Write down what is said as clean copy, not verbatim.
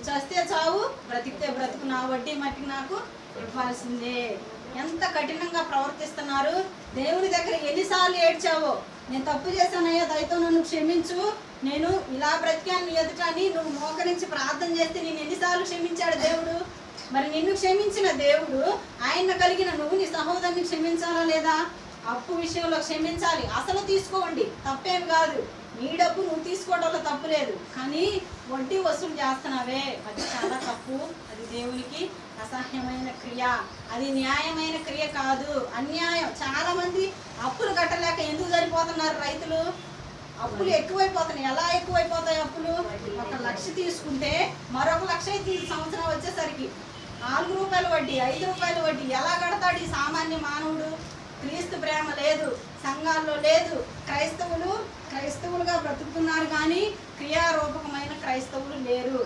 చస్తే చావు, బ్రతికితే బ్రతుకు, నా వడ్డీ మట్టికి నాకు ఇవ్వాల్సిందే. ఎంత కఠినంగా ప్రవర్తిస్తున్నారు. దేవుని దగ్గర ఎన్నిసార్లు ఏడ్చావో, నేను తప్పు చేశానయ్యా, దయతో నన్ను క్షమించు, నేను ఇలా బ్రతికాను ఎదుట అని నువ్వు మోకరించి ప్రార్థన చేస్తే నేను ఎన్నిసార్లు క్షమించాడు దేవుడు? మరి నిన్ను క్షమించిన దేవుడు ఆయన కలిగిన నువ్వు నీ సహోదరుని క్షమించాలా లేదా? అప్పు విషయంలో క్షమించాలి. అసలు తీసుకోండి, తప్పేం కాదు. నీ డబ్బు నువ్వు తీసుకోవడంలో తప్పు లేదు, కానీ వడ్డీ వసూలు చేస్తున్నావే అది చాలా తప్పు. అది దేవునికి అసహ్యమైన క్రియ, అది న్యాయమైన క్రియ కాదు, అన్యాయం. చాలా మంది అప్పులు కట్టలేక ఎందుకు సరిపోతున్నారు రైతులు? అప్పులు ఎక్కువైపోతున్నాయి. ఎలా ఎక్కువైపోతాయి అప్పులు? 1 లక్ష తీసుకుంటే మరొక 1 లక్ష అయితే సంవత్సరం వచ్చేసరికి 4 రూపాయల వడ్డీ, 5 రూపాయల వడ్డీ. ఎలా కడతాడు ఈ సామాన్య మానవుడు? క్రీస్తు ప్రేమ లేదు, సంఘాల్లో లేదు. క్రైస్తవులుగా బ్రతుకుతున్నారు కానీ క్రియారూపకమైన క్రైస్తవులు లేరు.